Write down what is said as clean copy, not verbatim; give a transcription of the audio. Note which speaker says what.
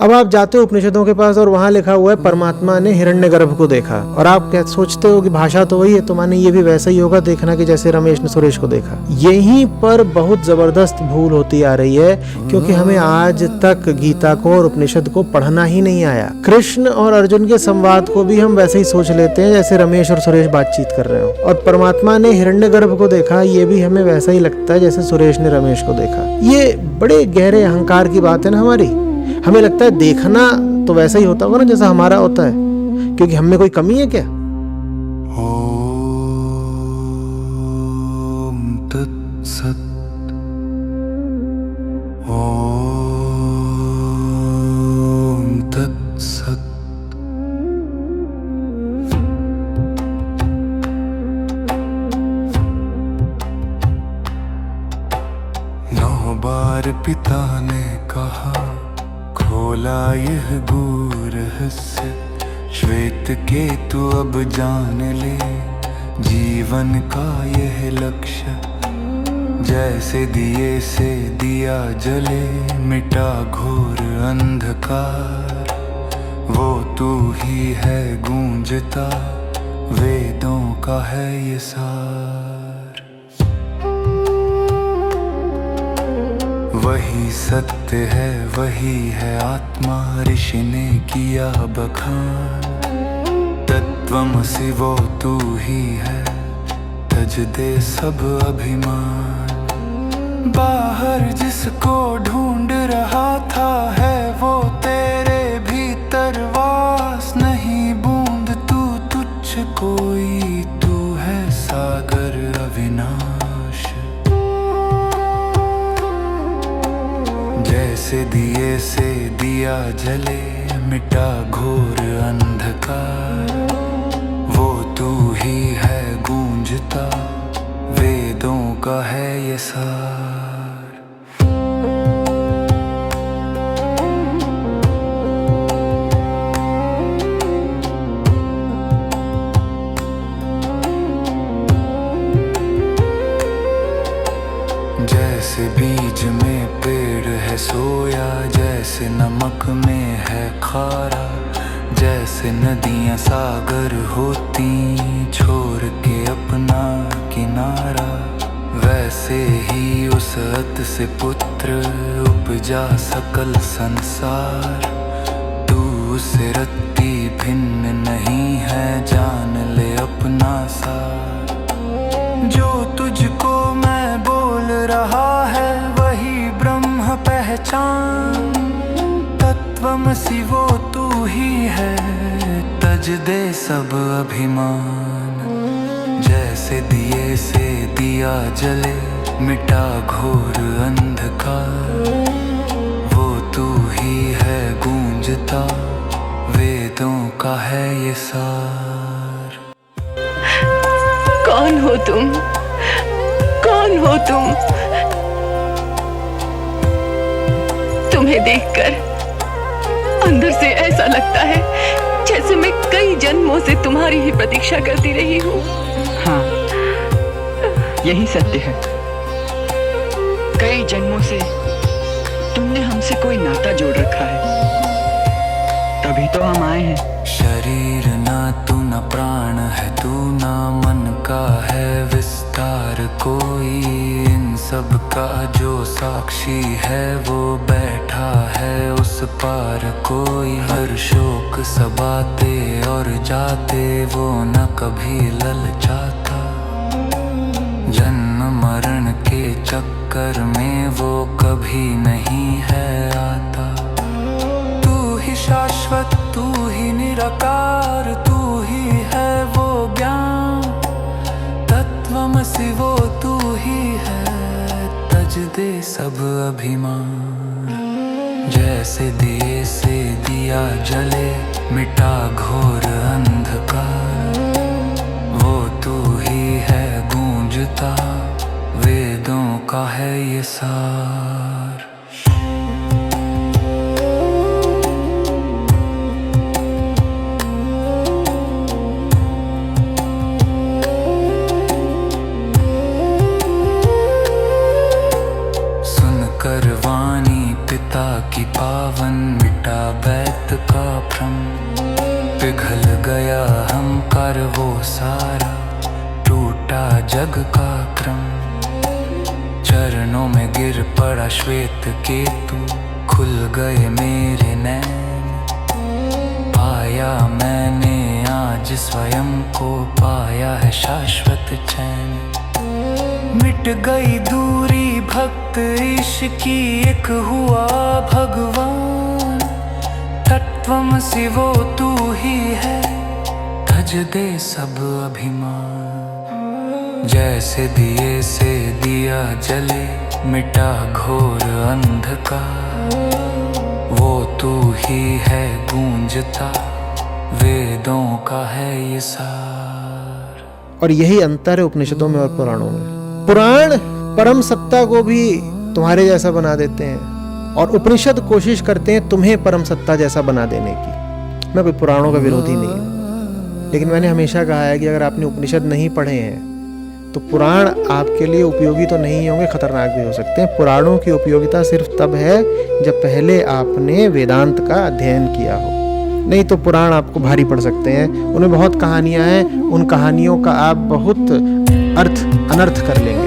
Speaker 1: अब आप जाते हो उपनिषदों के पास और वहां लिखा हुआ है परमात्मा ने हिरण्यगर्भ को देखा, और आप क्या सोचते हो कि भाषा तो वही है, तो माने ये भी वैसा ही होगा देखना कि जैसे रमेश ने सुरेश को देखा। यहीं पर बहुत जबरदस्त भूल होती आ रही है, क्योंकि हमें आज तक गीता को और उपनिषद को पढ़ना ही नहीं आया। कृष्ण और अर्जुन के संवाद को भी हम वैसे ही सोच लेते हैं जैसे रमेश और सुरेश बातचीत कर रहे हो, और परमात्मा ने हिरण्यगर्भ को देखा ये भी हमें वैसा ही लगता है जैसे सुरेश ने रमेश को देखा। ये बड़े गहरे अहंकार की बात है ना हमारी। हमें लगता है देखना तो वैसा ही होता होगा ना जैसा हमारा होता है, क्योंकि हम में कोई कमी है क्या?
Speaker 2: ओम तत्सत। ओम तत्सत। नौ बार पिता ने कहा, खोला यह गूढ़ रहस्य, श्वेत केतु अब जान ले जीवन का यह लक्ष्य। जैसे दिए से दिया जले, मिटा घोर अंधकार, वो तू ही है गूंजता, वेदों का है ये सार। वही सत्य है, वही है आत्मा, ऋषि ने किया बखान। तत्वमसि वो तू ही है, तज दे सब अभिमान। बाहर जिसको ढूंढ रहा था, है वो तेरे भीतर वास। नहीं बूंद तू तुच्छ कोई, तू है सागर अविनाश। जैसे दिए से दिया जले, मिटा घोर अंधकार, वो तू ही है गूंजता, वेदों का है ये सार। जैसे बीज में पेड़ है सोया, जैसे नमक में है खारा, जैसे नदियां सागर होती छोड़ के अपना किनारा, वैसे ही उस अत से पुत्र उपजा सकल संसार। तू उससे रत्ती भिन्न नहीं है, जान ले अपना सार। जो तुझको मैं बोल रहा है, वही ब्रह्म पहचान। तत्वमसि वो तू ही है, तज दे सब अभिमान। जैसे दिए से दिया जले, मिटा घोर अंधकार, वो तू ही है गूंजता, वेदों का है ये सार।
Speaker 3: कौन हो तुम? कौन हो तुम? तुम्हें देखकर अंदर से ऐसा लगता है जैसे मैं कई जन्मों से तुम्हारी ही प्रतीक्षा करती रही हूँ।
Speaker 4: हाँ, यही सत्य है। कई जन्मों से तुमने हमसे कोई नाता जोड़ रखा है, तभी तो हम आए हैं।
Speaker 2: शरीर ना तू न प्राण है तू, ना मन का है विस्तार कोई। इन सब का जो साक्षी है, वो बैठा है उस पार कोई। हर शोक सबाते और जाते, वो न कभी ललचाता। जन्म मरण के चक्कर में वो कभी नहीं है आता। तू ही शाश्वत, तू ही निराकार, तू ही है वो ज्ञान। तत्वमसि वो तू ही है, तज दे सब अभिमान। जैसे दिए से दिया जले, मिटा घोर अंधकार, वो तू ही है गूंजता, वेदों का है ये सार। की पावन, मिटा बैत का भ्रम, पिघल गया हम कर वो सारा, टूटा जग का क्रम। चरणों में गिर पड़ा श्वेत केतु, खुल गए मेरे नैन। पाया मैंने आज स्वयं को, पाया है शाश्वत चैन। मिट गई दूरी भक्त ईश की, एक हुआ भगवान। तत्त्वमसि वो तू ही है, तज दे सब अभिमान। जैसे दिए से दिया जले, मिटा घोर अंधकार। वो तू ही है गूंजता, वेदों का है ये सार।
Speaker 1: और यही अंतर है उपनिषदों में और पुराणों में। पुराण परम सत्ता को भी तुम्हारे जैसा बना देते हैं और उपनिषद कोशिश करते हैं तुम्हें परम सत्ता जैसा बना देने की। मैं कोई पुराणों का विरोधी नहीं हूँ, लेकिन मैंने हमेशा कहा है कि अगर आपने उपनिषद नहीं पढ़े हैं तो पुराण आपके लिए उपयोगी तो नहीं होंगे, खतरनाक भी हो सकते हैं। पुराणों की उपयोगिता सिर्फ तब है जब पहले आपने वेदांत का अध्ययन किया हो, नहीं तो पुराण आपको भारी पड़ सकते हैं। उनमें बहुत कहानियां हैं, उन कहानियों का आप बहुत अर्थ अनर्थ कर लेंगे।